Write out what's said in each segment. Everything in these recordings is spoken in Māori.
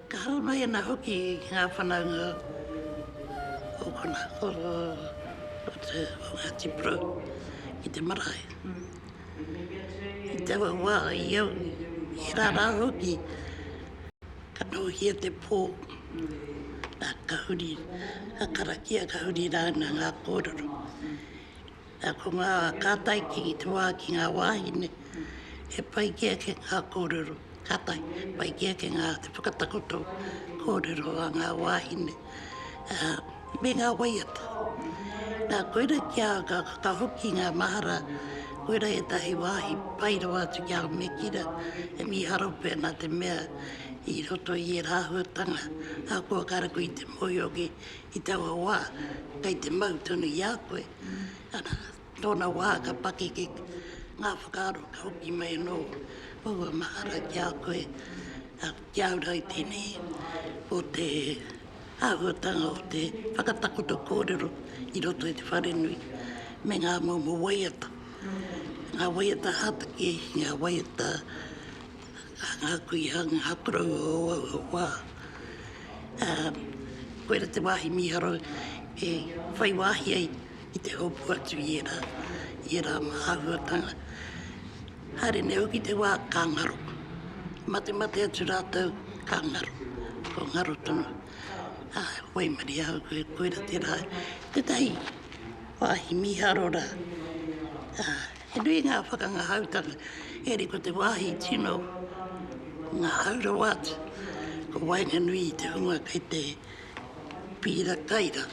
Ka hau mai ana hoki ki ngā whanaunga o kona koro o ngā tipro i te marae. I te wā i au, i rārā hoki, ka nohia te pō, nā kahuri, ka karakia kahuri rāna ngā kōrero. Ko ngā kātaiki i te wā ki ngā wāhine, e paikia ke ngā kōrero, kātai, paikia ke ngā te whakatakoto kōrero a ngā wāhine, me ngā waiata. Nā koera kia ka hoki ngā mahara, koera e tahi wāhi paira wātu kia me kira, e mīharo pēnā te mea i roto i e rāhuatanga, a kua karaku i te moioke i taua wā, kei te mautunu i a koe. Ana, tōna wā ka pake ke ngā whakaaro ka hoki mai no ua mahara ki a koe a kia urau tēnei o te āhuatanga o te whakatakoto kōrero i roto i te wharenui me ngā momo waiata. Ngā waiata hatake, ngā waiata ngā kuia, ngā koroua o wā. Koera te wāhi mīharo e whaiwahi ai i te hopu atu i era āhuatanga. Hare ne hoki te wā ka ngaro. Mate atu rātou ka ngaro. Ko ngaro tonu. Wai mari au koera te rā. Te tahi wāhi mīharo rā. He nui ngā whakanga hautanga. Eri ko te wāhi tino. Ngā haura wātu. Ko wainga nui i te hunga kei te pira kaira.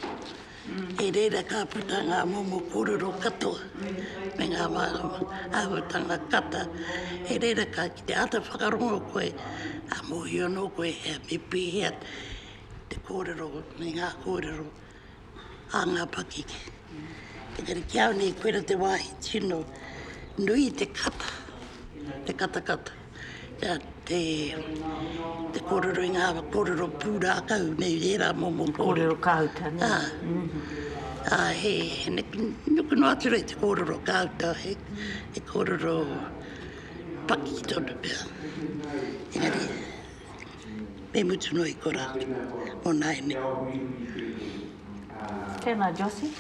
E reira ka puta ngā momo kōrero katoa, me ngā āhuatanga kata. E reira ka ki te ata whakarongo koe, a mohi ono koe hea me pēhea te kōrero, me ngā kōrero, a ngā pakeke. Engari ki au nei koera te wāhi tino, nui te kata. Ia te kōrero i ngā kōrero pūrā kau, nei era momo Kōrero kauta, ne? He nuku no atu rei te kōrero kauta, he kōrero paki tonu pia. Engari, me mutu noi kora, o naene. Tēnā, Jossie?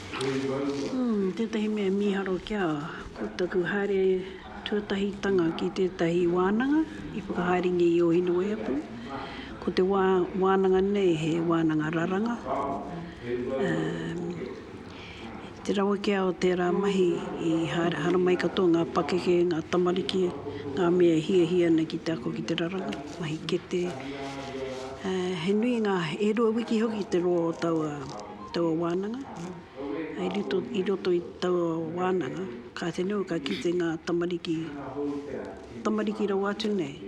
Tētahi mea mīharo kia, ko taku haere tuatahitanga ki tētahi wānanga, i whakaharingi i o Hinueapu. Ko te wānanga nei, he wānanga raranga. Te rawa kia o te rā mahi i hara mai katoa ngā pakeke, ngā tamariki, ngā mea hia nei ki te ako ki te raranga, mahi kete. He nui ngā e rua wiki hoki te roa o taua wānanga. I roto i taua wānanga, ka te neu ka kite ngā tamariki rau atu nei.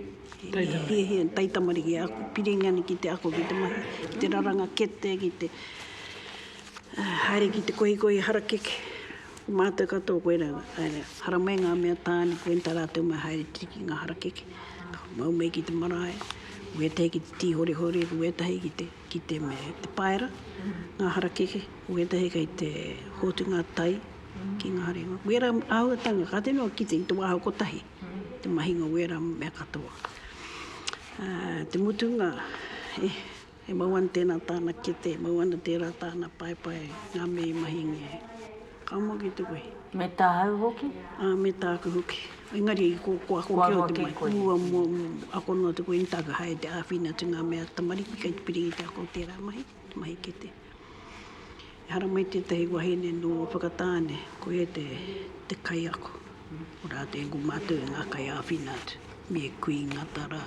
Tai tamariki, pirengani ki te ako, ki te mahi, ki te raranga kete, ki te haere ki te kohi harakeke. Mātou katoa koera, hara mai ngā mea tāne, koe nta rātou mai haere tiriki ngā harakeke. Mau mai ki te marae, uetahi ki te tihorehore, uetahi ki te paera, ngā harakeke, uetahi kei te hotu ngā tai, ki ngā harenga. Wera āhuatanga, ka te noa kite i te wāhau kotahi, te mahinga wera mea katoa. Te mutunga, e mauana tēnā tāna kete, mauana tērā tāna pai, ngā mei mahinga. Kauma ki te koe. Me tā hau hoki? Me tā aku hoki. Engari i ko ako ki o te mai. Ua ako noa te koe intaka hae te āwhina tu ngā mea tamariki kai te piringi te ako tērā mahi, te mahi kete. Hara mai tētahi wahine no whakatāne, koe te kai ako. O rā te ngu mātou ngā kai āwhina atu. Me kui ngatara,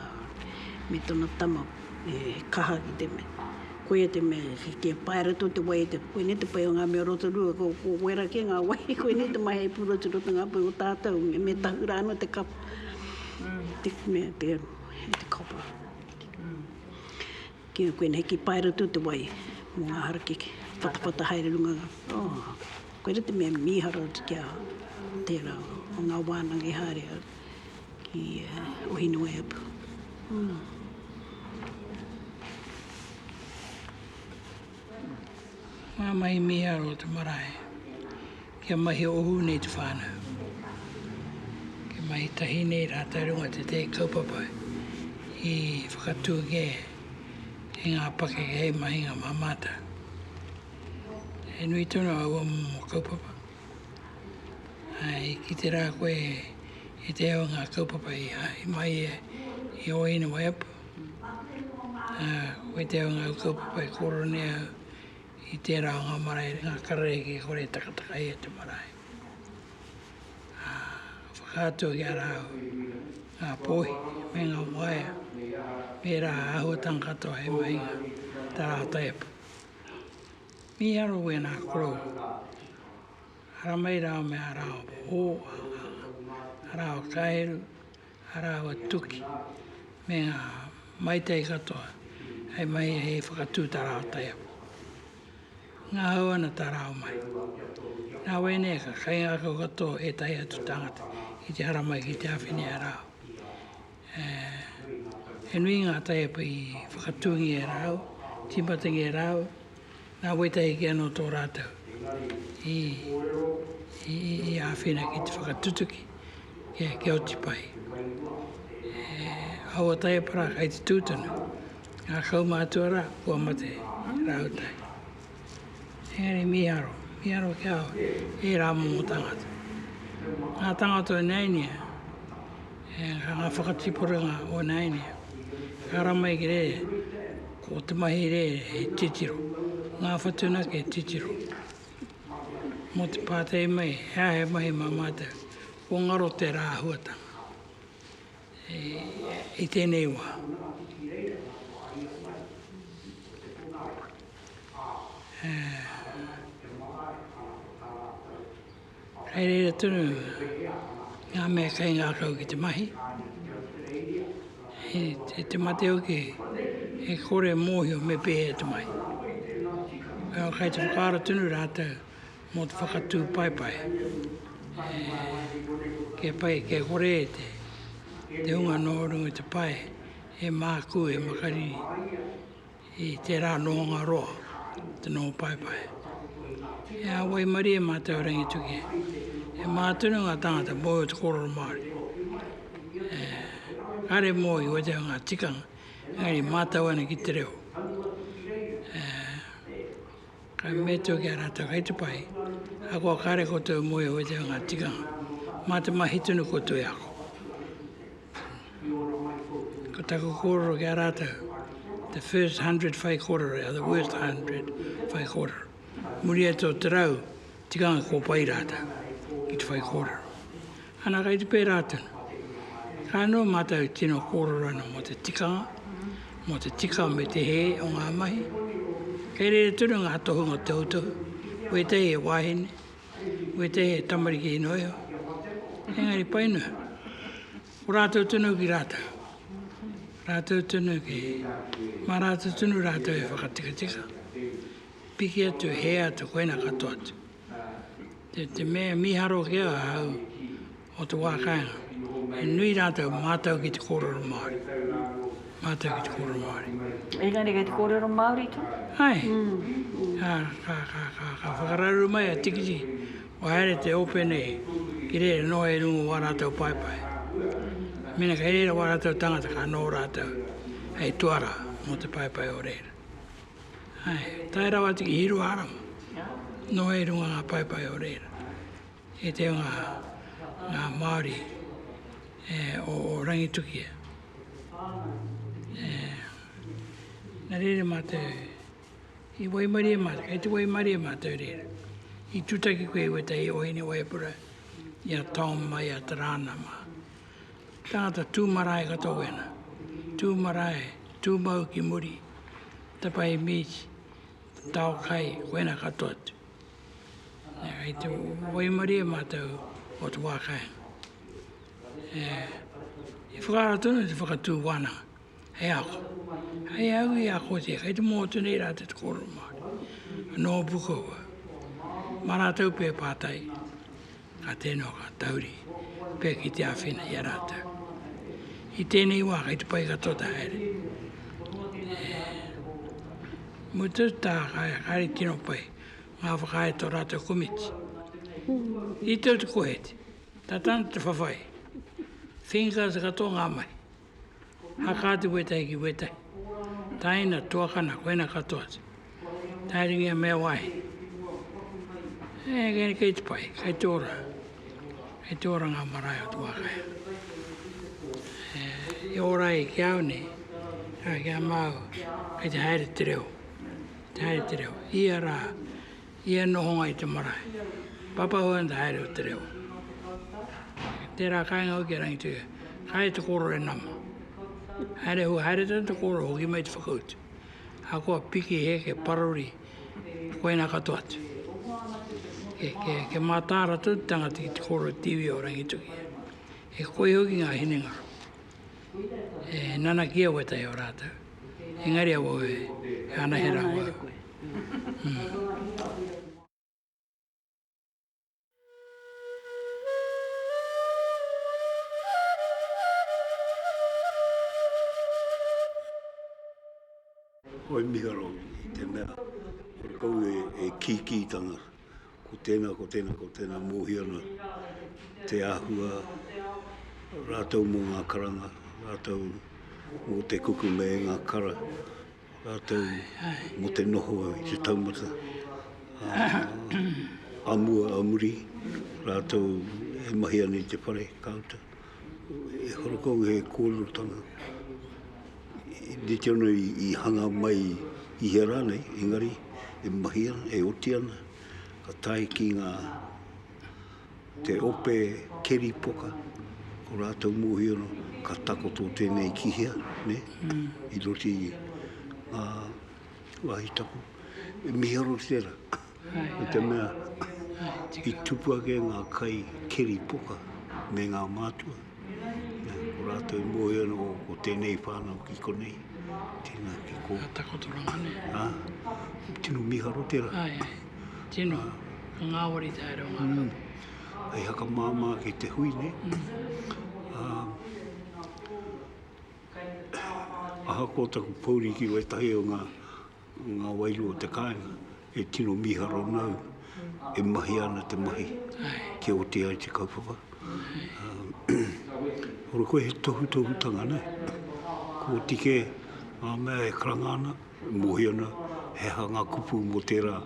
me tona tama, kaha ki te me. Koe te me, ke paera tō te wai, koe ne te pai o ngā mea rotorua, ko wera ke ngā wai, koe ne te mai hei pura tu roto ngā pai o tātou, me tahura anō te kapa. Te mea, te kapa. Koe ne heki paera tō te wai, mō ngā harakeke, patapata haere runga. Koe re te mea mīharo kia tērā, o ngā wānanga i haere ki o Hinueapu. Ngā Mahi Mīharo te marae, kia mahi ohu nei te whānau. Kia mahi tahi nei rā taurunga te kaupapa i whakatuake e ngā pake hei mahinga mamata. E nui tonu au mo kaupapa. Ai, ki te rā koe e te au ngā kaupapa i mai i oina waiapu. Koe te au ngā kaupapa i kōronea i te rā ngā marae, ngā karare ki kore takataka e te marae. Whakātua ki a rāu, ngā pohi, me ngā waia, me rā ahutanga katoa he mahinga, tā rā taiapu. Mīharo we nā korou. Haramai rāo me a rāo o, a rāo kaeru, a rāo tuki, me ngā maitei katoa, hei mai hei whakatū tā rāo taiapu. Ngā hauana tā rāo mai. Nā wene ka kai ngā kau katoa e tai atu tangata i te haramai ki te awhine a rāo. He nui ngā taiapu i whakatūngi e rāo, timatangi e rāo, nā wetahi ki anō tō rātau i awhina ki te whakatutuki ki au tipai. Aua taiapu rā kai te tūtanu, ngā kaumātua rā kua mate rāu tai. Engari Mīharo, Mīharo ki au e rā mō tangata. Ngā tangata o nainia, ngā whakatipuranga o nainia, ka ramai ki re, ko te mahi re e titiro, ngā whatuna ke titiro. Mo te pātei mai, hea he mahi mamata, o ngaro te rā huatanga. I tēnei wā. Kei reira tunu, ngā mea kai ngā kau ki te mahi. Te mateo ki e kore mōhio me pēhe te mai. Kai te whakaara tunu rātau mō te whakatū paipai. Ke kore te unga nōrunga te pai e māku e makari i te rā nohonga roa, te nō paipai. E a wai mari e mātou rangi tuki. E mātunu ngā tangata mōi o te kōrero Māori. Kare mōi o te ngā tikanga, ngāri mātau ana ki te reo. Kai mētou ki a rātou kai te pai, a kua kare koutou mōi o te ngā tikanga, mā te mahi tunu koutou e ako. Ko taku kōrero ki a rātou, the first 100 whai kōrero, or the worst 100 whai kōrero. Muri e tō te rau, tikanga kō pai rātou, ki te whai kōrero. Ana kai te pē rātou. Ka anō mātou tino kōrero ana mo te tikanga me te he o ngā mahi. Kei reira tunu ngā tohunga te utohu, ue te he wāhine, ue te he tamariki i noho. Engari painu, o rātou tunu ki rātou. Rātou tunu ki, mā rātou tunu rātou e whakatika. Piki atu, he atu, koina katoa atu. Te mea mīharo ki au hau o te wākainga. E nui rātou mātou ki te kōrero Māori. Mātou ki te kōrero Māori. Engari kei te kōrero Māori tu? Ai. Ka whakararu mai a tikiti. O haere te opene ki re no e rungu wā rātou paipai. Mena ka reira wā rātou tangata ka no rātou. Hei tuara mo te paipai o reira. Ai. Tai rawa tiki hiru harama. No e runga ngā paipai o reira. E te ngā Māori. O rangitukia. Nā reira mātou, i waimari e mātou, kei te waimari e mātou reira. I tutaki koe weta i oine waipura, i a tauma, i a tarana mā. Tangata tūmarae katoa wena. Tūmarae, tūmau ki muri, tapai mīti, tau kai, wena katoa atu. Kei te waimari e mātou o te wākainga. I whakaara tonu te whakatū wānanga, hei ako. Hei au i ako te, kei te mōtu nei rā te kōrero Māori. Nō pukoua, mā rātou pē pātai, ka tēnō ka tauri, pē ki te awhina i a rātou. I tēnei wā, kei te pai katoa ta haere. Mutu tā kāri tino pai, ngā whakae tō rātou komiti. I tau te koheti, tā tāna te whawhai. Whenga te katoa ngā mai. Haka te wetai ki wetai. taina tuakana koina katoa. Tāringia mea wai. Kei te pai, kei te ora. Kei te ora ngā marae o tuakaya. I ora i ki au ni, kia mau, kei te haere te reo. Te haere te reo. Ia rā, ia nohonga i te marae. Papa hoa te haere o te reo. Tērā kāinga o ki rangi tuia. Kai te koro e nama. Haere hua, haere te koro hoki mai te whakautu. Hakoa piki he ke parori koina katoa atu. Ke mātāra tu tangata ki te koro tiwi o rangi tuki. E koe hoki ngā hinengaro. E nana kia wetai o rātou. Engari a woe, e ana hera hoa. Oi Mīharo, te mea, kore kau e kikitanga, ko tēnā mōhiana, te āhua, rātou mō ngā karanga, rātou mō te kuku me ngā kara, rātou mō te noho i te taumata, amua amuri, rātou e mahi ana i te whare kauta, e horokou he kōrerotanga. Ni te ono i hanga mai i hera nei, engari, e mahi ana, e oti ana, ka tai ki ngā te ope keri poka, ko rātou mōhi ana, ka takoto tēnei kihia, ne? I roti ngā wahi tako. E miharo tēra, te mea, i tupu ake ngā kai keri poka me ngā mātua. Ko rātou mōhi ana o tēnei whānau ki konei. Tēnā ki kō. Takoto rangane. Tino miharo tēra. Tino, ngā wari tāre o ngā rau. Ai haka māmā ki te hui, ne? Aha ko taku pauri ki wai tahi o ngā wairu o te kāinga. E tino miharo nau. E mahi ana te mahi. Ke o te ai te kaupapa. Ora koe he tohu ne? Ko tike ngā mea e karangana, mohi ana, he ha ngā kupu mo tērā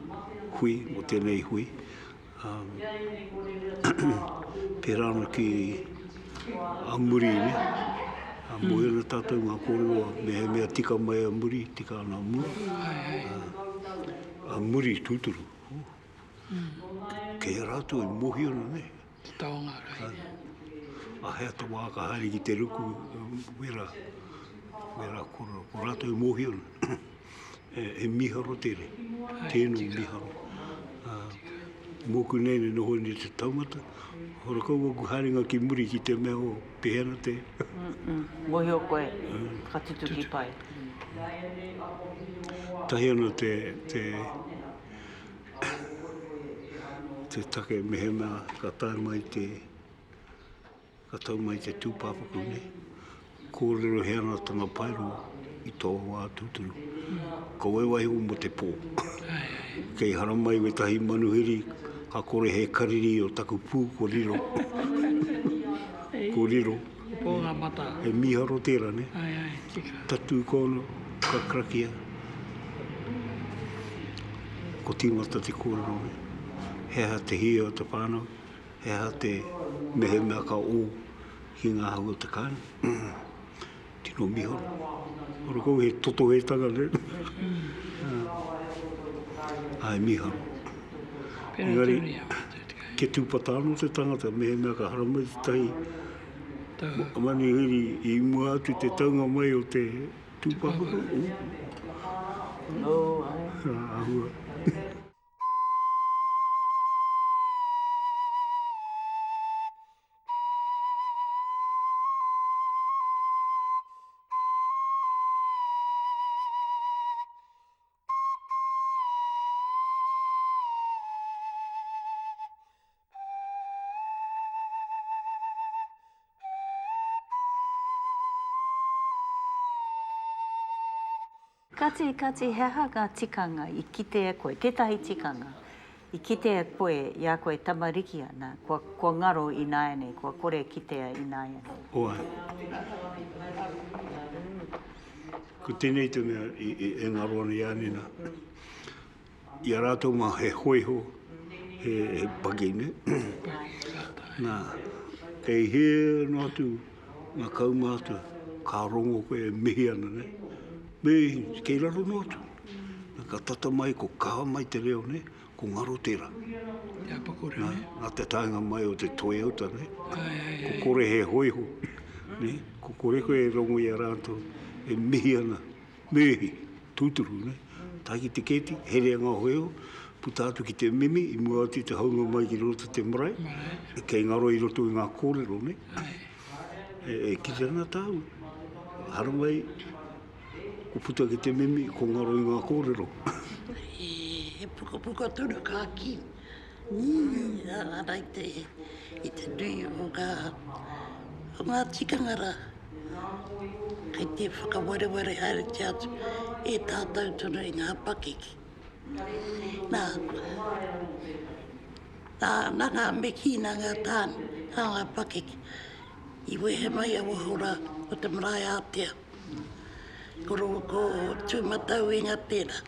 hui, mo tēnei hui. Pērāna ki amuri, ne? Mohi ana tātou ngā kōrero, me he mea tika mai amuri, tika ana amuri. Amuri tūturu. Kei rātou e mohi ana, ne? Te taonga rai. A hea te wāka haere ki te ruku, wera kōrero, ko rātou e mohi ana. E miharo tere, tēnō miharo. Mōku nei ne noho ni te taumata, hora kau aku haringa ki muri ki te mea o pehena te. Mohi o koe, katitu ki pai. Tahi ana te take mehe mea ka tau mai te tūpāpaku ne. Kōrero he ana tanga pairo i tō wā tūturu. Ka waiwai o mo te pō. Kei hara mai we tahi manuhiri, ka kore he kariri o taku pū kōrero. Kōrero. Pō ngā mata. E miharo tērā ne. Tika. Tatu kono, ka krakia. Ko tīmata te kōrero ne. Heha te hia o te whānau. Heha te mehe mea ka o ki ngā hau o te kāna. Tino miharo. Ora kou he toto he tanga ne. Ai miharo. Engari, ke tūpatano te tangata, mehe mea ka haramai te tahi. Mani hiri i mua atu te taunga mai o te tūpapaka. Ahua. Kati he haka tikanga i kite e koe, tētahi tikanga. I kite e koe, ia koe tamariki ana, kua ngaro i nāianei, kua kore kitea i nāianei. Oai. Ko tēnei te mea e ngaroana i anina. I a rātou mā he hoiho, he paki, ne? Nā, kei he no atu, ngā kaumātua, ka rongo koe e mihi ana, ne? Me, kei raro no atu. Ka tata mai, ko kawa mai te reo, ne? Ko ngaro tera. Te apakura, ne? Nā te taenga mai o te toeota, ne? Ko kore he hoiho, ne? Ko kore koe e rongo i a rātou, e mihi ana, mihi, tūturu, ne? Tāki te keti, here ngā hoiho, putātu ki te mimi, i mua ati te haunga mai ki roto te marae, e kei ngaro i roto i ngā kōrero, ne? E kite ana tāu, haramai, ko puta ki te mimi, ko ngaro i ngā kōrero. E puka tonu kā ki. Ara i te nui o ngā tikanga. Kei te whakawareware haere te atu e tātou tonu i ngā pakiki. Nā ngā meki nā ngā tāne, ngā pakiki. I wehe mai a wahora o te marae ātea. Ko tūmatau i ngā tēra.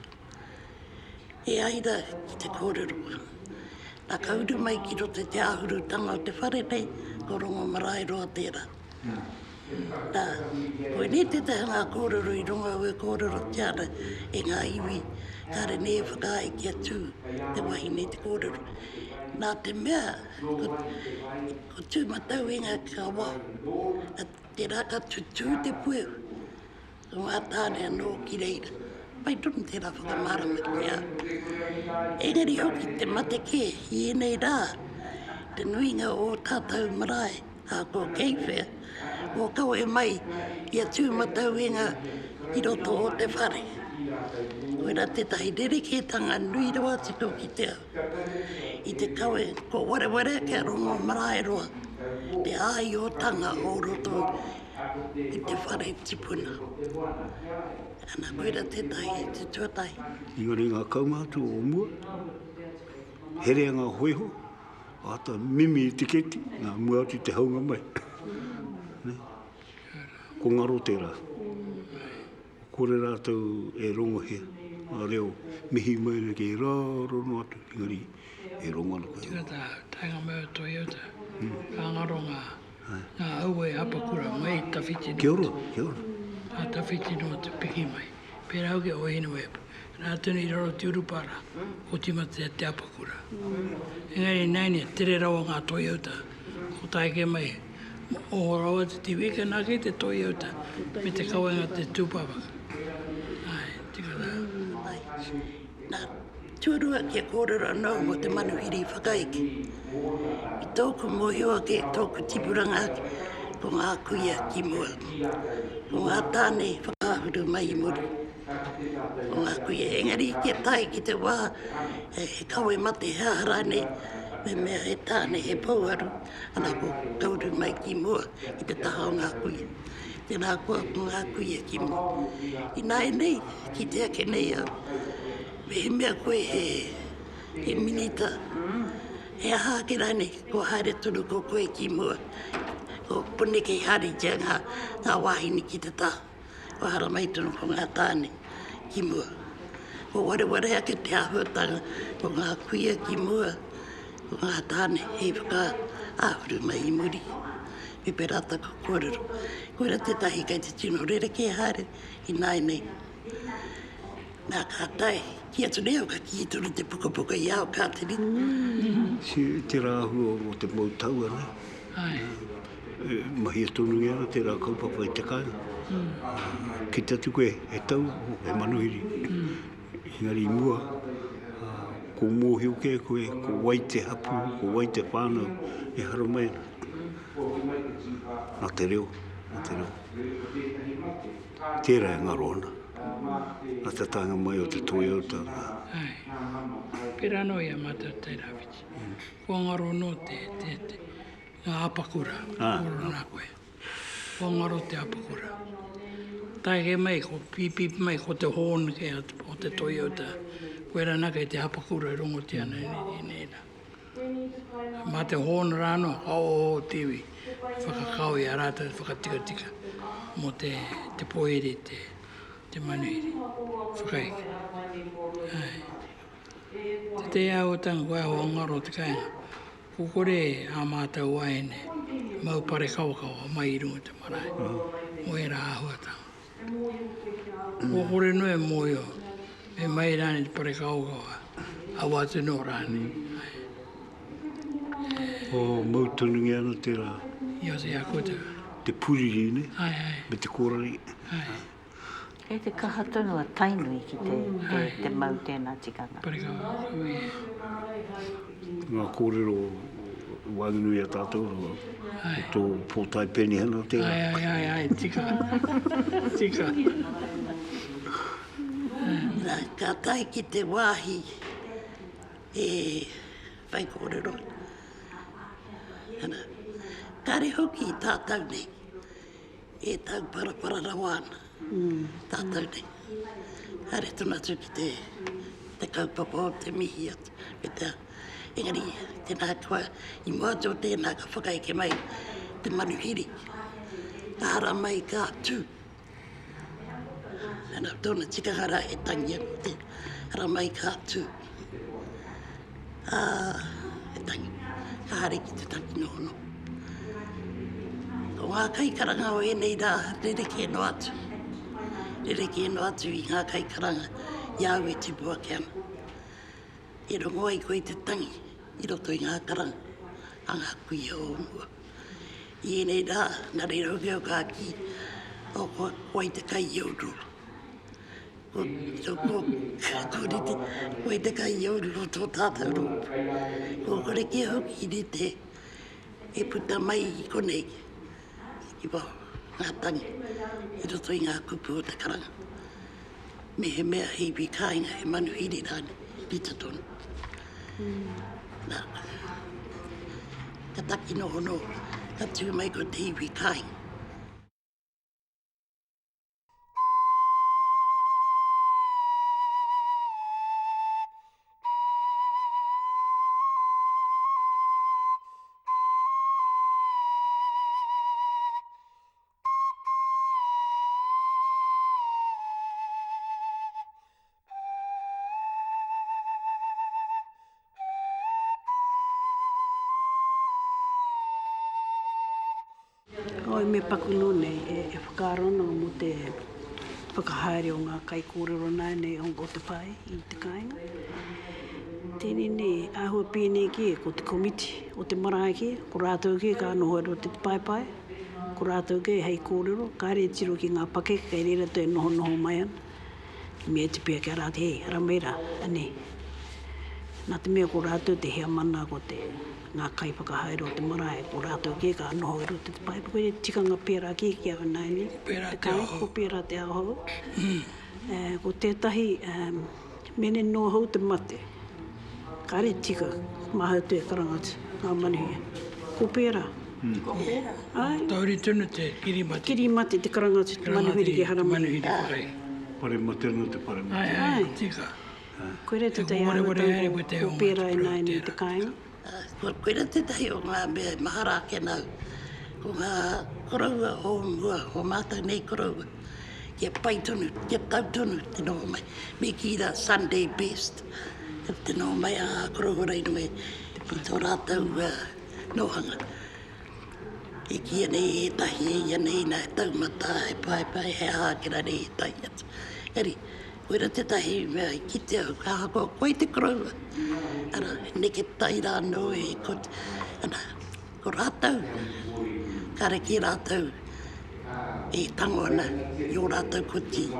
E aida ki te kōrero. Nā kauru mai ki rote te ahuru tanga o te whare nei, ko rongo marae roa tēra. Nā, koe ne te ngā kōrero i rongo au e kōrerotia e ngā iwi, kāre ne whakae ki atu te wahi nei te kōrero. Nā te mea, ko tūmatau i ngā ka wahu, te raka tutu te pueu. Ko ngā tāne anō ki reira. Pai tonu tērā whakamārama ki a. Engari hoki te mate ke, i ēnei rā, te nuinga o tātou marae, a ko keiwhea, o kau e mai, i a tūmatau inga i roto o te whare. Koera te tahi rereketanga nui rawa tiko ki te au. I te kaue, ko wareware kia rongo marae roa, te ai o tanga o roto i te whare tipuna. Ana koera te tahi, te tuatai. Ingari ngā kaumātu o mua, here ngā hoiho, ata mimi i te keti, ngā mua ati te haunga mai. Ne? Ko ngaro tērā. Kore rātou e rongo hea, ngā reo mihi mai na ke rāro no atu, ingari e rongo ana koe. Tika tā tainga mai o Toyota, ka ngaro ngā au e apakura mai tawhiti no. Kia ora, kia ora. A tawhiti no te piki mai. Pērā auke o hinu e. Nā tunu i raro te urupara, o timata te apakura. Engari naine, tere rawa ngā Toyota, o taike mai. O rawa te wika nā kei te Toyota, me te kawenga te tūpapa. Ai, tika tā. Nā tuarua kia kōrero anō mo te manuhiri whakaiki. I tōku mohioa ke tōku tipuranga ko ngā kuia ki mua. Ko ngā tāne whakahuru mai i muri. Ko ngā kuia engari kia tai ki te wā, he kawe mate hāhara nei, me mea he tāne he pauaru, ana ko kauru mai ki mua i te taha o ngā kuia. Tēnā kua ko ngā kuia ki mua. I nā ēnei, ki te ake nei au. Me he mea koe he minita. He aha ki rane, ko haere tunu ko koe ki mua. Ko pune kei hari tia ngā wahini ki te tā. Ko hara mai tunu ko ngā tāne ki mua. Ko wareware ake te ahuatanga ko ngā kuia ki mua. Ko ngā tāne hei whaka ahuru mai i muri. Me perata ko kōrero. Koera te tahi kai te tino rere ke haere i nai nei. Nā kātai, ki atu reo ka ki turu te pukapuka i ao Katerina. Si te rāhua o te mautau ana. Ai. Mahi atonu i ana te rā kaupapa i te kāna. Ki te atu koe, he tau, he manuhiri. Engari i mua, ko mōhio ke koe, ko wai te hapu, ko wai te whānau, e hara mai ana. Nā te reo, nā te reo. Tērā e ngaro ana. Nā te tanga mai o te Toyota. Ai. Pera no ia mata te rawiti. Ko ngaro no te ngā apakura. Koro nā koe. Ko ngaro te apakura. Taike mai, ko pipi mai, ko te horn ke o te Toyota. Koera naka i te apakura i rongo te ana i neira. Mā te horn rāno, au tiwi. Whakakau i a rāta, whakatika tika. Mo te poere, te te manuhiri, whakaiki. Te au tanga koe au ngaro te kainga, ko kore a mātou aene, mau pare kawakawa, mai i runga te marae, mo e rā ahuatanga. Ko kore noe mo io, me mai rāne te pare kawakawa, a wātu no rāne. O mautanungi ana te rā. Ia te akote. Te puriri ne, Ai, ai. me te kōrari. Ai. E te kaha tonua tainui ki te mau tēnā tikanga. Pare kawakawa, e. Ngā kōrero wānganui a tātou roa. O tō pōtai peni hana te rā. Ai, tika. Tika. Nā, ka tai ki te wāhi e whai kōrero. Kare hoki i tātou nei, e tau parapara rawana, tātou nei. Kare tuna tu ki te kaupapa o te mihi atu, me te engari, tēnā kua, i mua tō tēnā ka whakaike mai, te manuhiri, ka hara mai ka tū. Ana tōna tikahara e tangihanga, te hara mai ka tū. E tangi, ka hare ki te tangi nohono. Ko ngā kaikaranga o ēnei rā, rereke no atu. Rereke no atu i ngā kaikaranga, iau e tipua ke ana. E rongo ai koe te tangi, i roto i ngā karanga, a ngā kuia o mua. I ēnei rā, nā re rogeo kā ki, o koe te kai ioro. Koe te kai ioro tō tātou ro. Ko kore kia hoki ni te, e puta mai i konei. I wā, ngā tangi, i roto i ngā kupu o te karanga. Me he mea heiwi kāinga, he manuhiri rāne, rita tonu. Nā, ka taki noho no, ka tū mai ko te heiwi kāinga. Oi me pakuno nei e whakarono mo te whakahaere o ngā kai kōrero nai nei o te pai i te kāinga. Tēnei nei āhua pēnei ki ko te komiti o te marae ki, ko rātou ki ka noho te paipai, ko rātou ki hei kōrero, ka re tiro ki ngā pake, kai reira te noho mai ana. Me te pia kia rāte, hei, ara meira, ane. Nā te mea ko rātou te hea mana ko te ngā kai whakahaere o te marae, ko rātou ki ka noho te pai. Koe re tikanga pēra ki awa nai ni. Pēra te kai, aho. ko pēra te aho. Ko tētahi mene noho te mate. Ka re tika, mahau te karangata, ngā manuhia. Ko pēra. Ai, Tauri tunu te kirimati. kirimate te karangata, te manuhiri ki haramai. Manuhiri whakai. Pare mateno te pare mateno. Ai, tika. Koe re te Te tai ware awa ware ere tau, koe te ko o pēra e ngā nai ni tērā. te kāinga. Koe ra te tahi o ngā mea mahara ke nau. Ko ngā koroua o mua, o mātou nei koroua. Kia pai tonu, kia tau tonu te noho mai. Me ki ra Sunday best. Te noho mai a koroua rei noe. I tō rātou nohanga. E kia nei e tahi e ia nei nā e taumata, e pai, he ākera nei e tahi atu. Eri, koe ra te tahi mea i ki te au, ka hako koe te koroua. Ara, neke tai rā no e kot. Ana, ko rātou, ka reki rātou e tango ana, i o rātou koti,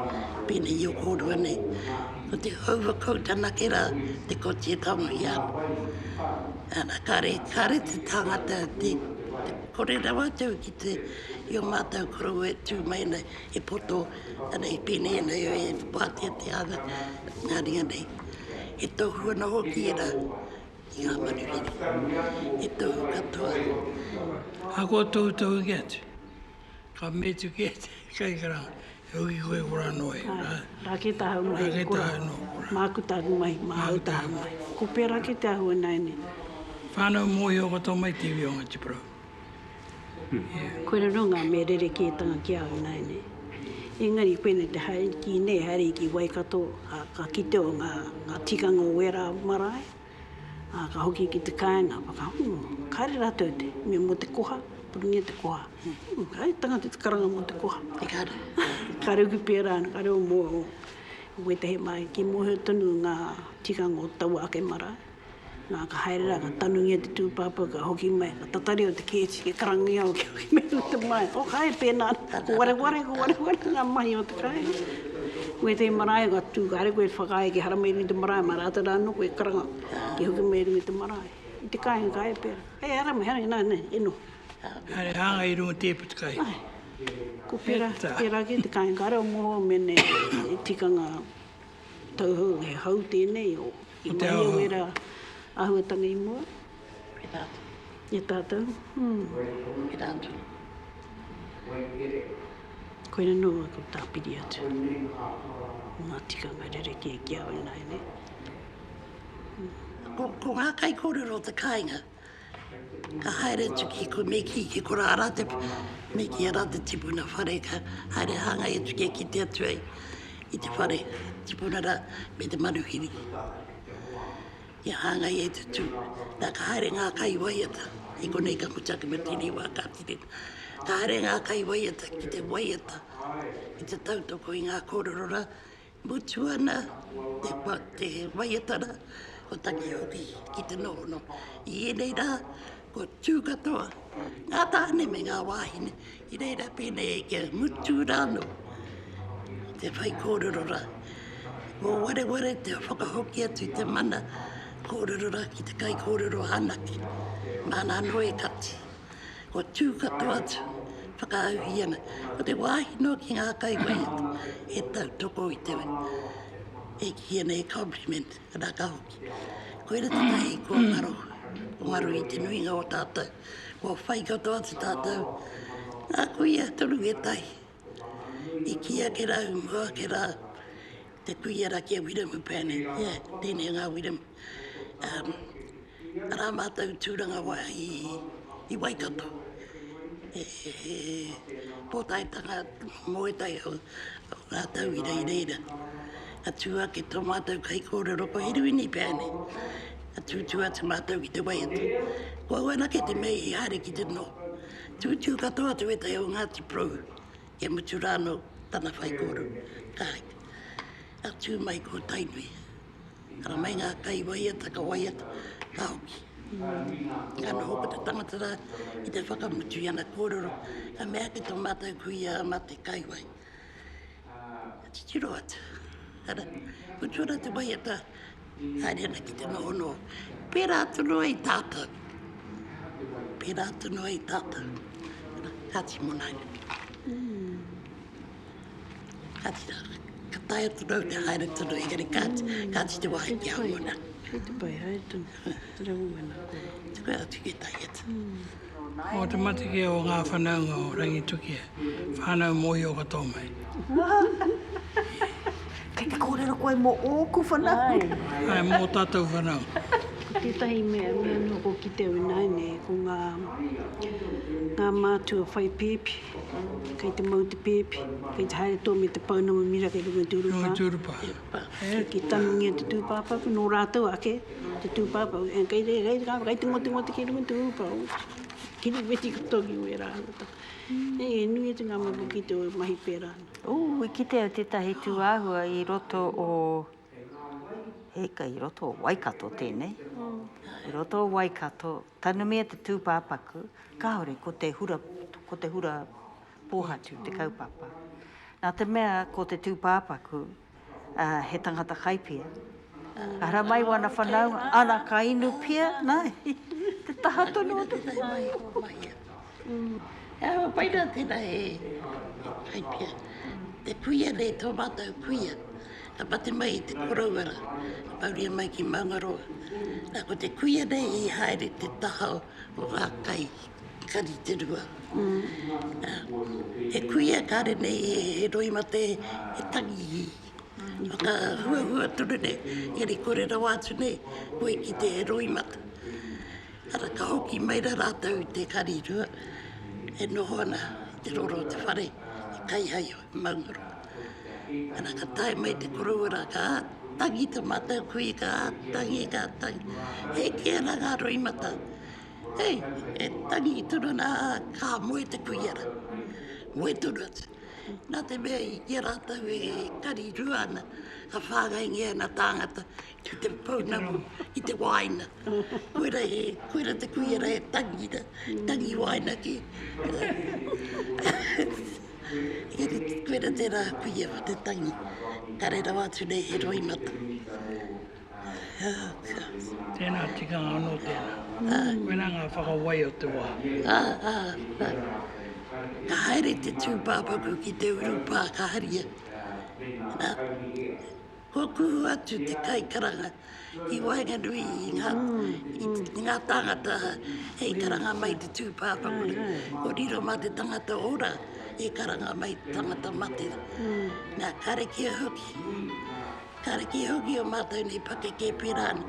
pēne i o kōrua nei. Ko te overcoat ana ke rā, te koti e tango i ana. Ana, ka re te tangata, te kōrero wātou ki te i o mātou koroua e tū mai nei, e poto, ana i pēne ana e pātia te aga, ngāringa nei. E tohua na hoki e rā, i ngā manuhiri. E tohu katoa. Ako tau ki atu. Ka metu ki atu, kai karanga. E uki koe kura noe. Rā ke taha mai, Rā ke kura. taha no, kura. Māku taha mai, māhau taha mai. Ko pēra ke te ahua nai ni. Whānau mōi o kato mai te iwi o ngati pro. Koe rero ngā me rere ki e tanga ki ahua nai ni. Engari koene te hai ki nei hari ki Waikato, ka kite o ngā tikanga o wera marae, ka hoki ki te kāinga, ka kāre rātou te, me mo te koha, purungia te koha. Ai, tangata te karanga mo te koha. Te kāre. Kāre uki pērāna, kāre o mō, koe te he mai, ki mohe tonu ngā tikanga o tau ake marae. Nā ka haere rā, ka tanungia te tūpapa, ka hoki mai, ka tatari o te kēti, ke karangi au, ke hoki mai o te mai. O kai pēnā, ko ware, ngā mahi o te kai. Koe te marae, ka tū, ka are koe whakae, ke haramei ringi te marae, marata rāno, koe karanga, ke hoki mai ringi te marae. I te kai, ka e pēra. Hei, haramei, nā, eno. Hare hanga i runga tēpa te kai. Ko pēra ki te kai, ka are o moho mene, e tikanga tauhau, he hau tēnei, o i mai o wera, ahuatanga i mua. E tātou. E tātou. E tātou. Koina noa ko tāpiri atu. Ngā tikanga rereki e kia oi nai, ne? Ko ngā kai kōrero te kāinga, ka haere tuki ko meki ki kora ara te meki ara te tipuna whare, ka haere hanga e tuki ki te atu ai i te whare tipuna ra me te maruhiri. Ia hanga i e tutu, nā ka haere ngā kai waiata, i konei ka kutaka me tini wā Katerina. Ka haere ngā kai waiata ki te waiata, i te tautoko i ngā kōrero ra, mutu ana te waiata ra, ko tangi hoki ki te noho. I ēnei rā, ko tūkatoa, ngā tāne me ngā wāhine, i reira pēne e kia mutu rāno, te whai kōrero ra. Ko ware te whakahoki atu i te mana, kōrero ra ki te kai kōrero hanaki, mana noe kati. Ko tūkatoa atu, whakahuihui ana, ko te wāhino ki ngā kai waiata, e tau toko i tewe. E ki ēnei compliment, rā ka hoki. Ko ere te tahi ko ngaro i te nuinga o tātou, ko whaikato atu tātou. Ngā kuia toru e tahi, i kia ke rau, mua ke rā, te kuia ra kia Wiremu pēne, tēnei ngā Wiremu. Arā mātou tūranga wai i Waikato. Pōtaitanga moetai o ngā tau i reira. A tūa ke tō mātou kai kōrero ko heruini pēne. A tūtū atu mātou ki te waiata. Ko auana ke te mei i hare ki te no. Tūtū katoa tu e tai o Ngāti Prou. Ke mutu rāno tana whai kōrero. Kai. A tū mai ko tainui. Ara mai ngā kai waiata ka waiata ka hoki. Ngā noho ko te tangata rā i te whakamutu i ana kōrero. Ka mea ke tō mātou kuia ma te kai wai. A titiro atu. Ara, kutura te waiata, haere ana ki te noho. Pērā atu noa i tātou. Pērā atu noa i tātou. Kāti monaine. Kāti rā. Ka tai atu nau te haere tunu i gari kāti te wahi ki au mona. Kei te pai hae tunu. Te rau mena koe. Te koe atu ki tai atu. O te matike o ngā whanaunga o rangitukia, whanau mohi o katoa mai. Kei te kōrero koe mo ōku whanau. Ai, mō tātou whanau. Ko tētahi mea no ko ki te nai ne, ko ngā mātua whai pēpi, kei te mau te pēpi, kei te haere tō me te paunama mira kei runga tūrupa. Runga tūrupa. Ki tanungia te tūpapa, no rātou ake, te tūpapa. Kei te ngote kei runga tūrupa. Kiri weti kutoki ue rāna. Nui e te ngā mabu ki te mahi pērāna. I kite au tētahi tūāhua i roto o... Heka, i roto o Waikato tēnei. I roto o Waikato, tanu mea te tūpāpaku, kāore ko te hura pōhatu, te kaupapa. Nā te mea ko te tūpāpaku, he tangata kaipia. Ara mai wana whanau, ana ka inu pia, nai, te taha tono o te Mai o mai. Awa paira tēnā e kaipia. Te kuia nei tō mātou kuia. Ka pate mai i te koroua ra. Ka pauria mai ki Maungaroa. Nā ko te kuia nei i haere te taha o ngā kai kari te rua. He kuia kāre nei e roimate e tangihi. Ka hua turu nei. Eri kōrero atu nei. Koe ki te roimata. Ara ka hoki mai ra rātou te kari rua. E noho ana te roro te whare. kai hai o maungaro. Ana ka tae mai te koroua ka tangi te mata kui ka tangi. Hei kia na ngā roi mata. Hei, e tangi i tunu nā kā moe te kuiara. Moe tunu atu. Nā te mea i kia rātau e kari rua ana. Ka whāngai ngia na tāngata ki te pounamu, i te waina. Koera te kuiara e tangi na, tangi waina ki. Koera te rā kuia wa te tangi. Karera wātu nei he roi mata. Tēnā tikanga anō tēnā. Koena ngā whakawai o te wā. Ka haere te tūpāpaku ki te urupā ka haria. Ko kuhu atu te kaikaranga i Wainganui i ngā tāngata hei karanga mai te tūpāpaku. O riro mā te tangata ora e karanga mai tangata mate. Nā karekia hoki. Karekia hoki o mātou nei pakeke pērāna.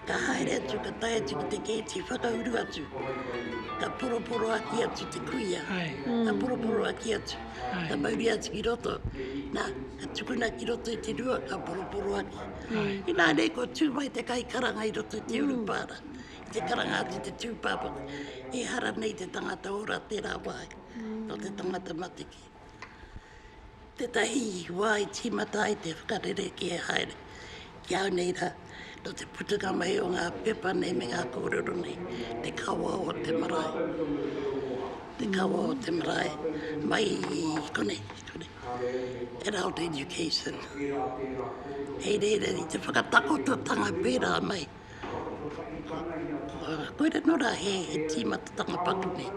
Ka haere atu, ka tae atu ki te kēti, whakahuru atu. Ka poroporo aki atu te kuia. Ka poroporo aki atu. Ka mauri atu ki roto. Nā, ka tukuna ki roto i te rua, ka poroporo aki. I nā nei ko tū mai te kai karanga i roto i te urupāra. I te karanga atu te tūpāpaku. E hara nei te tangata ora tērā wai. No te tangata matiki. Te tahi wai tīmata i te whakarere ki e haere. Ki au nei rā. No te putaka mai o ngā pepa nei me ngā kōrero nei, te kawa o te marae. Te kawa o te marae, mai i kone. Adult education. Hei reira i te whakatakototanga pērā mai. Koera nora he tīmata tanga paku nei.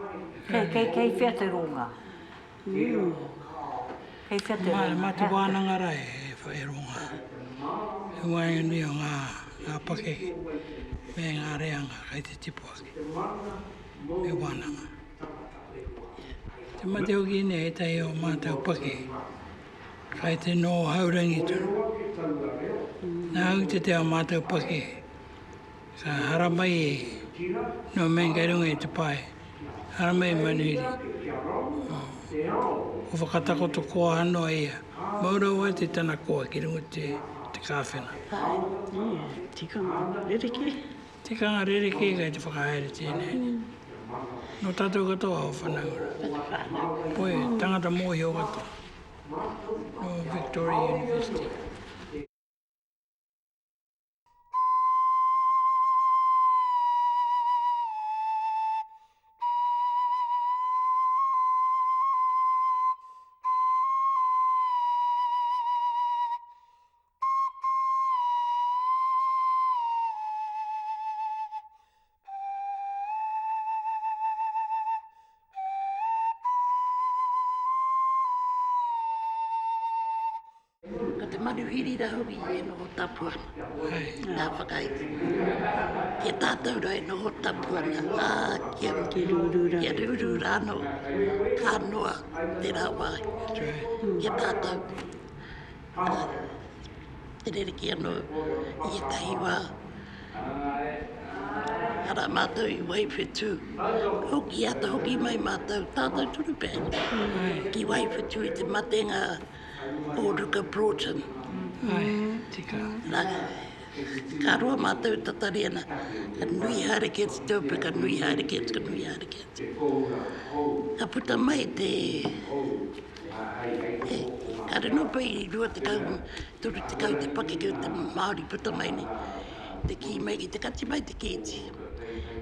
Kei whia te ronga. Kei whia te ronga. Mā te wānanga rai e whae ronga. E Wainganui o ngā pakeke, me ngā reanga kai te tipu aki. Me wānanga. Te mate hoki nei e tai o mātou pake, kai te no haurangi tunu. Nā au te te o mātou pake, ka haramai e no mengai runga i te pai, haramai e manuhiri. O whakatakoto koa hanoa ia, maura ua te tana koa ki runga te kāwhena. Tikanga rereke. Tikanga rereke kai te whakahaere tēnei. No tātou katoa o whanaura. Poe, tangata mōhi o katoa. No Victoria University. Ka te manuhiri ra hoki e noho tapuana. Nā whakaiti. Ke tātou rai noho tapuana. Kia rūrūra. Kia rūrūra anō. Ka noa te rā wai. Ke tātou. Te rereki anō i e tahi wā. Ara mātou i waiwhetū. Hoki ata hoki mai mātou tātou turu pēn. Ki waiwhetū i te matenga Pātaka Mātauranga. Tika. Ka roa mātou tatari ana. Ka nui harekets taupe, ka nui harekets. Ka puta mai te... Ka reno pai i rua te kau, turu te kau te pakeke te Māori puta mai ni. Te ki mai ki te kati mai te kēti.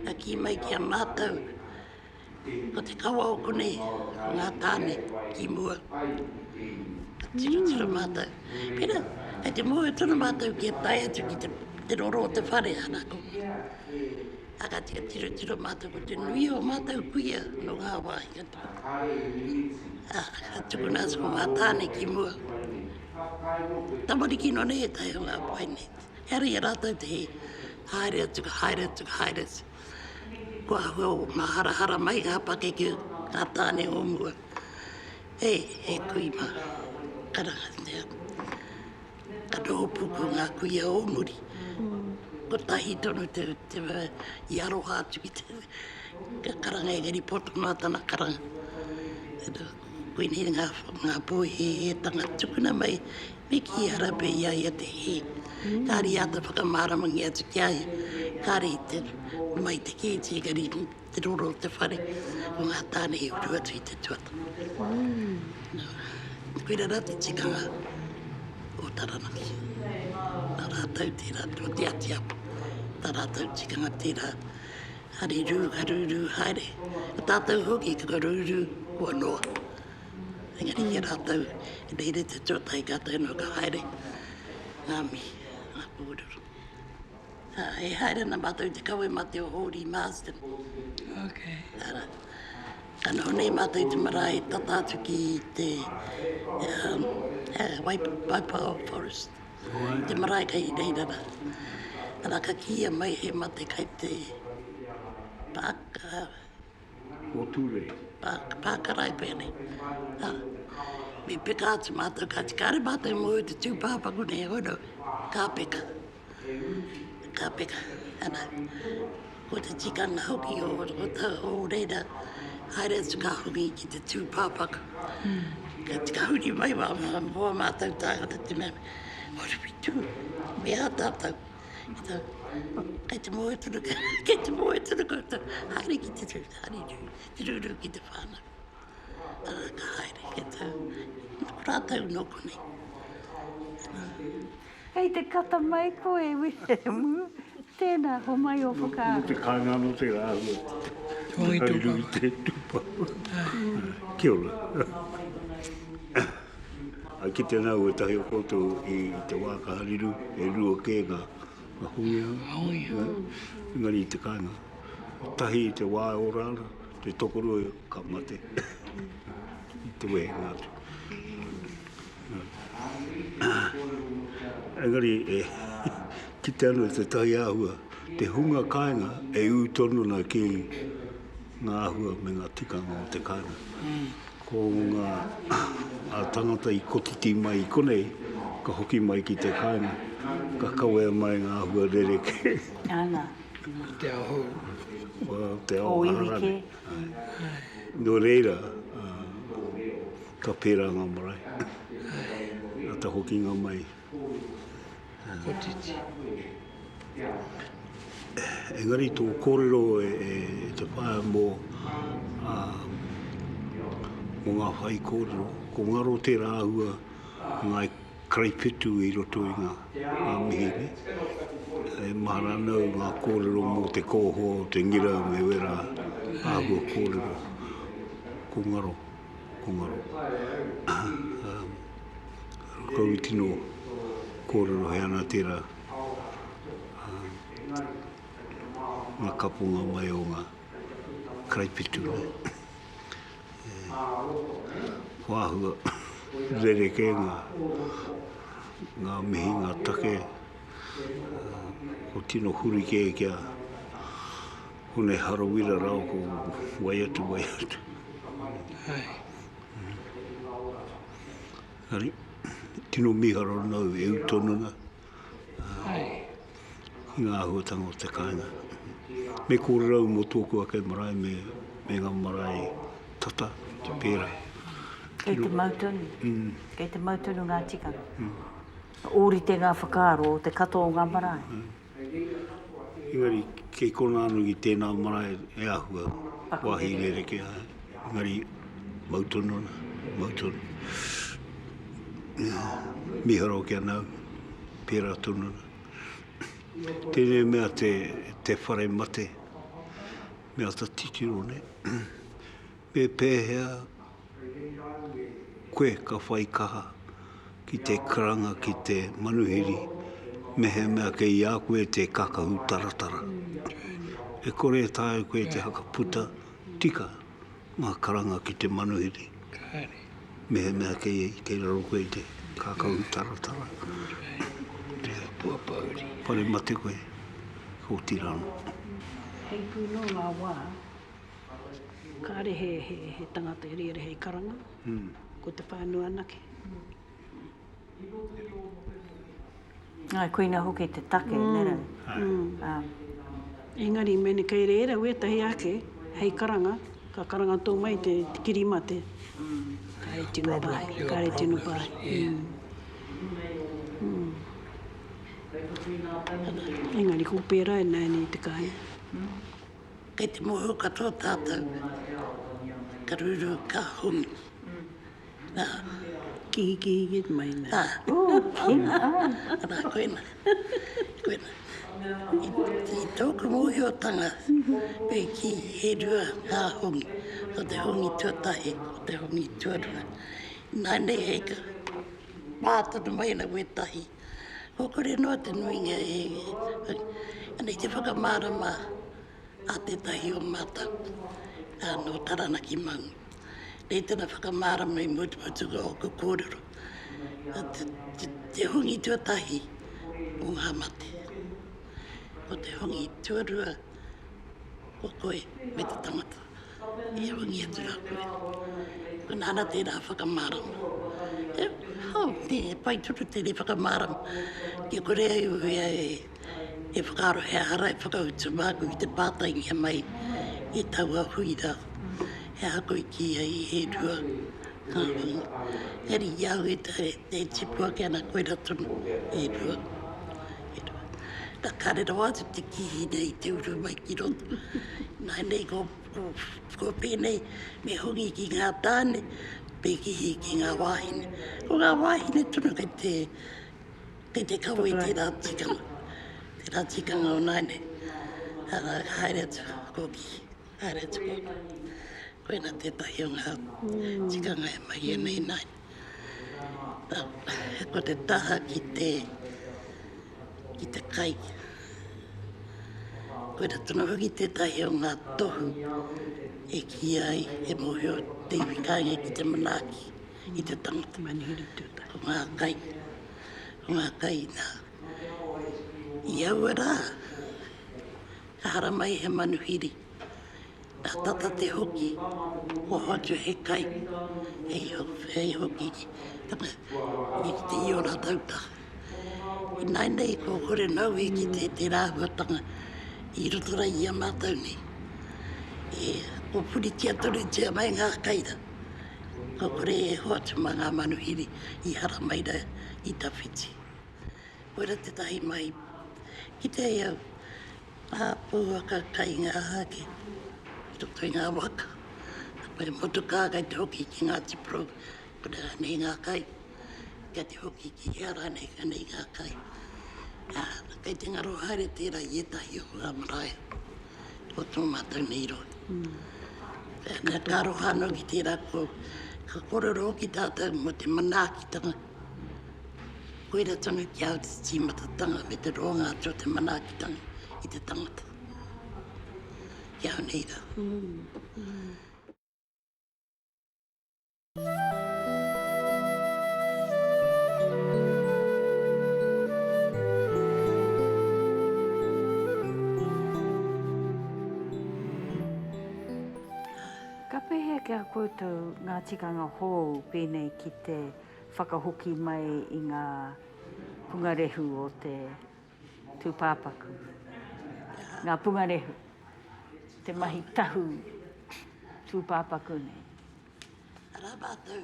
Ka ki mai ki a mātou. Ko te kawa o kone, ngā tāne ki mua. Tiro mātou. Pera, e te mua tuna mātou ki a tai atu ki te roro o te whare anako. Aka tika tiro mātou ko te nui o mātou kuia no ngā wāhi katoa. Ka tuku nāsu ko ngā tāne ki mua. Tamariki no ne e tai o ngā paine. Heri e rātou te he haere atu. Kua hua o ngā hara mai ngā pakeke ngā tāne o mua. He kui mā. Karanga ka noho puku ngā kuia o muri. Ko tahi tonu te i aroha atu ki te karanga e gari poto nā tana karanga. koini ngā pō he tanga tukuna mai, me ki harape ia ia te he. Kāri ata whakamāramangi atu ki ai, kāri te mai te kēti, kari te roro te whare, o ngā tāne he uru atu i te tuata. Koina rā te tikanga o Taranaki. Nā rātau tērā, o te ati apa. Tā rātau tikanga tērā, hari rū, haruru, haere. O tātou hoki ka rūru kua noa. Engari ki rātau, e reire te tuatai kātou no ka haere. Ngā mi, ngā pōruru. E haere na mātou te kaue mā te ohori Marsden. Okay. Ara. Kana hone mātou te marae tatatu ki te Waipawa Forest. Te marae kai reirara. Ara ka kia mai he mate kai te Pākarai pēne. Mi peka atu mātou kāti kāre mātou mo te tūpāpaku ne hono. Ka peka. Ka peka. Ana. Ko te tikanga hoki o reira. Haere atu ka hoki ki te tūpāpaku. Ka tika huri mai wā mua mātou tāngata te mea. What do we do? Mea tātou. Kei te moe turuka, kei te moe turuka, haere ki te tū, te rūru ki te whānau. Ara ka haere, kei te rātau noko nei. Hei te kata mai koe, Wiremu. Tēnā, ho mai o whakaaro. Te kāinga no te rāhua. Hongi tūpa. Te tūpa. Kia ora. A ki te nau e tahi o koutou i te wāka hariru, e rua kēnga. Hongia. Ngari i te kāinga. Tahi i te wā o rāra, te tokorua ka mate. I te wē ngātu. Engari ki te anu e te tahi āhua, te hunga kāinga e ūtonuna ki ngā āhua me ngā tikanga o te kāinga. Ko ngā tangata i kotiti mai i konei, ka hoki mai ki te kāinga, ka kawea mai ngā āhua rereke. Ana. Te aho. Te ao O harare. iwike. No reira, ka pērā ngā marae. A ta hoki ngā mai. Kotiti. Engari tō kōrero e te whaia mō ngā whai kōrero. Ko ngaro te rāhua ngā kreipitu i roto i ngā mihi. E maharanau ngā kōrero mō te kōho, te ngira me wera āhua kōrero. Ko ngaro. Kau i tino kōrero he ana tērā. Ngā kapunga mai o ngā kreipitu. Wāhua rereke ngā mihi, ngā take. Ko tino huri kia hone harawira rao ko wai atu. Hai. Ari, tino mīharo nau e utonuna. Hai. Ngā ahuatanga o te kāinga. Me kōrerau mo tōku ake marae me ngā marae tata, te pēra. Kei te mautonu. Kei te mautonu ngā tikanga. Ōri te ngā whakaaro o te katoa o ngā marae. Engari, kei kona anu i tēnā marae e ahua wāhi rereke. Engari, mautonu. Mīharo kia nau, pēra tununa. Tēnei mea te whare mate, mea ta titiro ne. Me pēhea, koe ka whai kaha ki te karanga, ki te manuhiri, mehe mea kei a koe te kakahu taratara. E kore tāu koe te hakaputa, tika ngā karanga ki te manuhiri. Mehe mea kei raro koe te kakahu taratara. Pare mate koe, ko tirano. Hei puno ngā wā, kāre he tangata e rere hei karanga, ko te whānau anake. Ai, koina hoki te take, nera. Engari, mene kei reira ue tahi ake, hei karanga, ka karanga tō mai te kirima te Kāre tino pai, Problems, kāre tino pai. yeah. Engari ko pera e nai ni te kai. Kei te moho katoa tātou, ka ruru ka hungi. Nā, Ki mai nai. Ana koena. I tōku mōhiotanga, pei ki he rua ngā hongi, o te hongi tuatahi, o te hongi tuarua. Nā nei heika, mātana mai na wetahi. Hokore noa te nuinga anei te whakamārama a tētahi o mātau, no taranaki maungu. Nei tēnā whakamārama I mutuga o ko kōrero. Te hongi tuatahi o ngā mate. O te hongi tuarua o koe me te tangata. I hongi atu rā koe. Ko nāna tērā whakamārama. Ne pai turu tēne whakamārama. Kia kore ai uia e whakaro hea hara e whakautu māku I te pātaingia mai I taua huira. He hako I ki ai he rua. Heri iau e te tipua ke ana koe ratunu he rua. Nā kārera wātu te kihi nei te uru mai ki roto. Nā nei ko pēnei me hongi ki ngā tāne, pe kihi ki ngā wāhine. Ko ngā wāhine tunu kei te kawa I tērā tikanga. Tērā tikanga o naine. Haere atu koki, haere atu koki. Koena tētahi o ngā tikanga e mai ēnei nai. Ko te taha ki te kai. Koera tuna hoki tētahi o ngā tohu e ki ai e mohi o te iwikanga ki te manaki I te tangata. Manihiri tūtai. O ngā kai. O ngā kai nā. I aua rā. Ka hara mai he manuhiri. Nā tata te hoki. O hotu he kai. Hei hoki ki. I te iora tautaha. I nai nei ko kore nau e ki te rāhuatanga I rotora I a mātau nei. Ko puritia toru tia mai ngā kaira. Ko kore e hoatu ma ngā manuhiri I hara maira I tawhiti. Koera te tahi mai. Ki te iau. Pūaka kai ngā hake. I roto I ngā waka. Koe motu kā kai te hoki ki ngā tipro. Koera nei ngā kai. Kia te hoki ki hara nei ngā kai. Kei te ngaro haere tērā I etahi o ngā marae. O tō mātau nei roi. Nā kāro hāno ki tērā ko ka kōrero ki tātou mo te manākitanga. Koera tanga ki au te tīmatatanga me te roanga atu o te manākitanga I te tangata. Ki au nei rā. Ka pehea kia koutou ngā tikanga hou pēnei ki te whakahoki mai I ngā pungarehu o te tūpāpaku. Ngā pungarehu, te mahi tahu tūpāpaku nei. Ara mātau.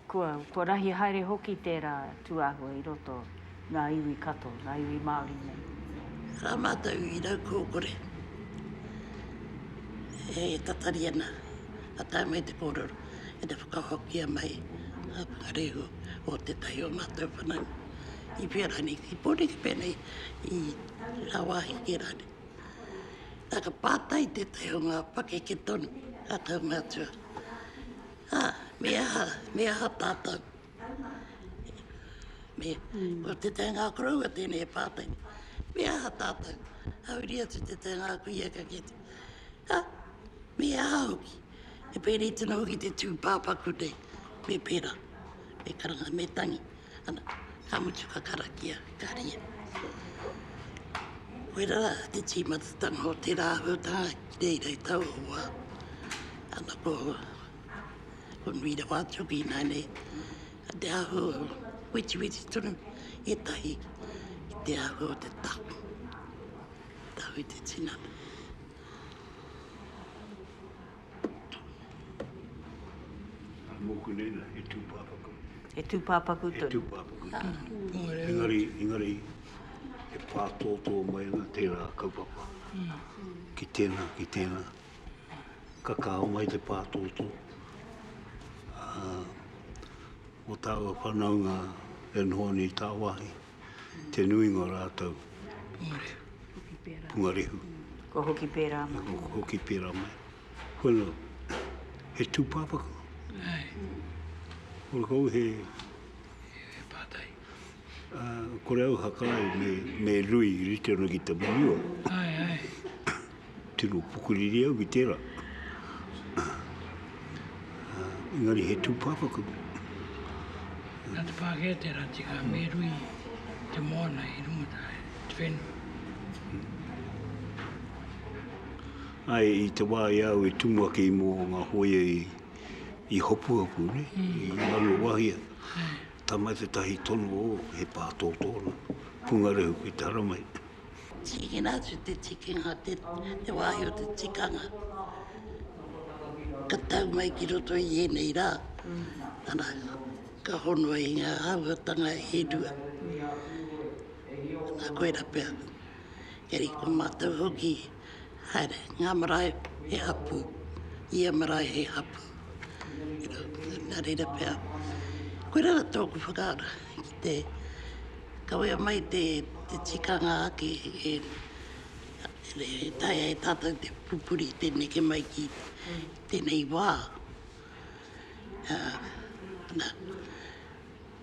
Kua rahi haere hoki tērā tuahua I roto ngā iwi kato, ngā iwi Māori nei. Ara mātau I rau kōkore. E tatari ana. A tai mai te kōrero. E te whakahokia mai. A pungarehu o te tahi o mātau whanau. I pērani, I pōne ki pēnei I rawahi ki rane. Nā ka pātai te tahi o ngā pake ke tonu. A tau mātua. Me aha tātou. Ko te tai ngā koroua tēnei e pātai. Me aha tātou. Hauri atu te tai ngā kuia ka kete. Me aha hoki. E pēri tino hoki te tūpāpaku nei. Me pēra. Me karanga, me tangi. Ana, ka mutu ka karakia, ka ria. Koera rā, te tīmatatanga o te rāhuatanga ki nei rei tau o wā. Ana ko nuira wātuki nai nei. A te ahu witi tunu e tahi I te ahu o te tahu. Tahu I te tinana. Moku nena, he tūpāpaku. E tūpāpaku He tonu. tūpāpaku. Engari, e pātōtō mai ana tērā kaupapa. Ki tēnā. Kakao mai te pātōtō. O tāua whanaunga e noho ni tā wahi. Te nui ngā rātou. Pungarehu. Ko hoki pērā mai. Ko hoki pērā mai. Whenua, he tūpāpaku. Ai, Ora kou he e pātai. kore au hakai me lui rite ona ki te maniwa. Ai. Tino pukuriri au ki tērā. Engari he tūpāpaku. Nā te Pākehā tika me rui te moana i rumutai, te whenua. Ai, i te wā iau e tumuake i mō ngā hoia i hopu, ne? I ngalo wahia. Tamai te tahi tono o he pātōtōna. Pungarehu ki te haramai. Tikina atu te tikinga, te wāhi o te tikanga. Ka tau mai ki roto i ēnei rā. Ana, ka honua i ngā hauatanga he rua. Nā koera pēr. Keri ko mātou hoki. Haere, ngā marae he hapu. Ia marae he hapu. Nā reira pēr. Koera ra tōku whakaara. Ki te kawea mai te tikanga ake e tai e tātou te pupuri te neke mai ki tēnei wā. Nā,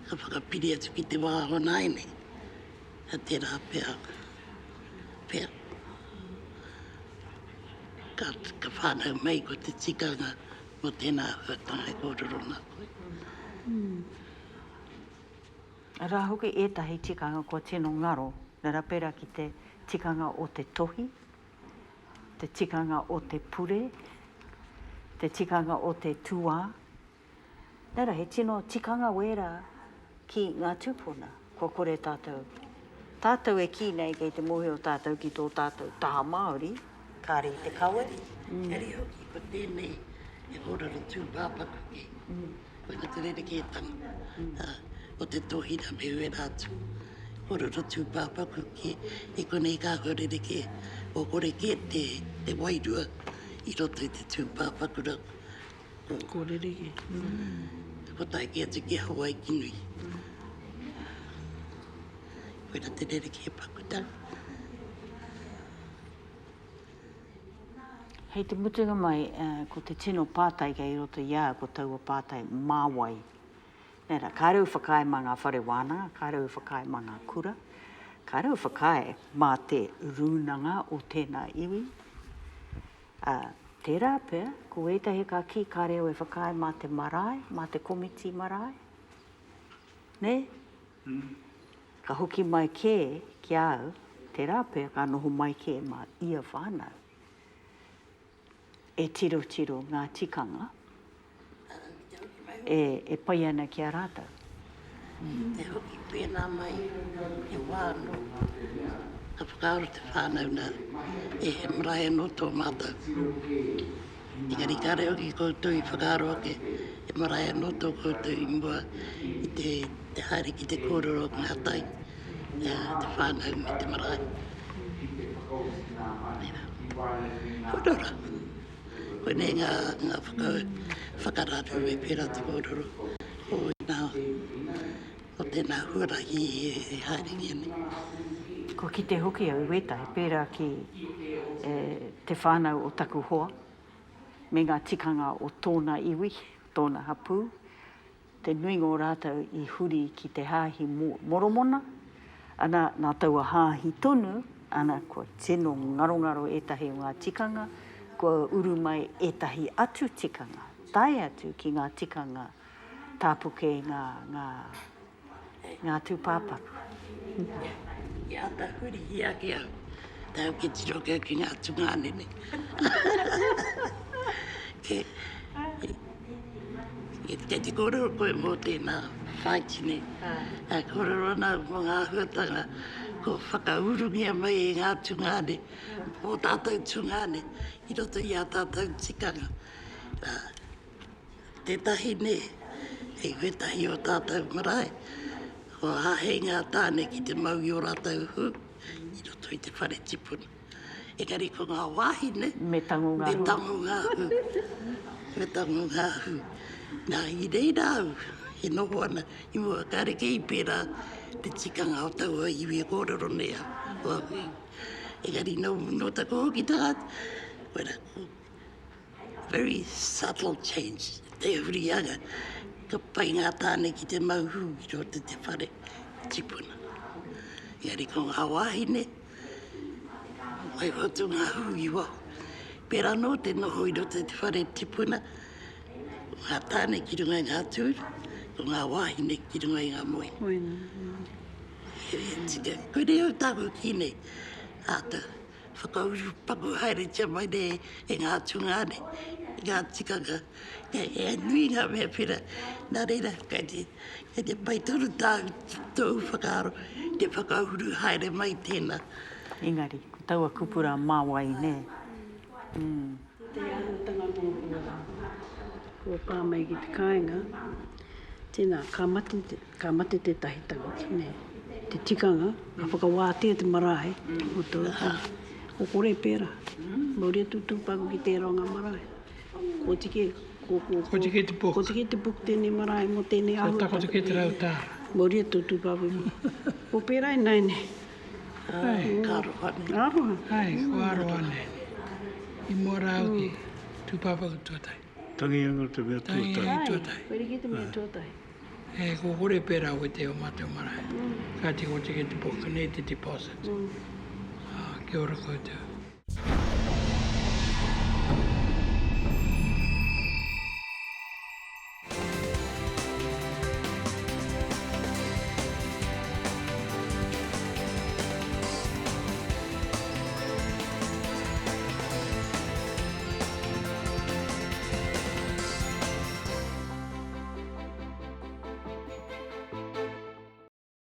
ka whakapiri atu ki te wā hona ēnei. A tērā pēr. Pēr. Ka whānau mai ko te tikanga mo tēnā huatanga e kōrero nā koe. Rā hoki ētahi tikanga ko tino ngaro, nara pera ki te tikanga o te tohi, te tikanga o te pure, te tikanga o te tuā. Nara he tino tikanga wera ki ngā tūpuna, ko kore tātou. Tātou e ki nei kei te mohe o tātou ki tō tātou taha Māori, kāri te kaweri. Kari hoki ko tēnei e kōrero tūpāpaku ki. Koina te rerekētanga. O te tohina me ue rātu. Kōrero tūpāpaku ki. E konei kāko rereke o koreke te wairua i roto i te tūpāpaku ra. Kōrereke. Ko tai ki atu ki Hawaii ki nui. Koina te rereke pakutanga. Hei te mutunga mai, ko te tino pātai kei roto ia, ko taua pātai māwai. Nera, ka reu whakai mā ngā whare wānanga, ka reu whakai mā ngā kura, ka reu whakai mā te rūnanga o tēnā iwi. Tērā pēr, ko etahi ka ki, ka reu e whakai mā te marae, mā te komiti marae. Ne? Ka hoki mai kē, ki au, tērā pēr, ka noho mai kē mā ia whānau. E tiro ngā tikanga, e pai ana ki a rātou. Te hoki pēnā mai, e wāno. Ka whakaaro te whānau nā, e he marae no tō mātou. Engari ka reo ki koutou i whakaaro ake, e marae no tō koutou i mua, i te haere ki te kōrero ngā tai, te whānau me te marae. Hurora. Koe nei ngā whakaratu e pēra te kōrero. O tēnā huarahi e haere ane. Ko ki te hoki au weta, e pērā ki te whānau o taku hoa, me ngā tikanga o tōna iwi, tōna hapu, te nui ngō rātou i huri ki te hāhi moromona, ana nā taua hāhi tonu, ana ko tino ngaro etahi o ngā tikanga, ko uru mai etahi atu tikanga, tai atu ki ngā tikanga tāpuke ngā tūpāpaku. Ia ta huri hi ake au, tau ke tiro kau ki ngā tungānene. Kei te kōrero koe mō tēnā whaitine. Kōrero nā mō ngā huatanga, ko whakaurungia mai e ngā tungāne, mō tātou tungāne, i roto i a tātou tikanga. tētahi ne, hei wetahi o tātou marae, o hahei ngā tāne ki te mau i o rātou hu, i roto i te whare tipuna. Engari ko ngā wāhine, Me tango ngā me tango ngā hu. Me tango ngā hu. Nā i rei rāu, he noho ana, i mua kareke i pērā, te tikanga o tau a iwi e kōrero nea. Engari no tako hoki tāhat, very subtle change. Te hurianga, ka pai ngā tāne ki te mauhu i roto te whare tipuna. Engari ko ngā wāhine, mai hotu ngā hui wā. Pērā no te noho i roto te whare tipuna, ngā tāne ki runga i ngā tūru, ko ngā wāhine ki runga i ngā moe. Koe reo tāku ki nei, āta, whakauru paku haere tia mai ne e ngā tungane, ngā tikanga, e nui ngā mea pera, nā reira, kai te pai turu tāu whakaaro, te whakauru haere mai tēnā. Engari, taua kupura māwai, ne? Te anatanga kua pā mai ki te kāinga, tēnā, ka mate te tahitanga ki ne. Te tikanga, ka whakawātea te marae, o kore pēra. Mauria tūtūpaku ki te ronga marae. Ko tike te puku. Ko tike te puku tēnei marae mo tēnei ahu. Tako tike te rau tā. Mauria tūtūpaku. Ko pēra e nai ne. Ka rohane. Aroha. Ai, ko aroane. I mua rau ki tūpapaku tuatai. Tangihanga te mea tuatai. Tangi tuatai. Where ki te mea tuatai. E ko kore pērā o te o mātou marae. Ka te ko tike te puku, ne te deposit. Kia ora koutou.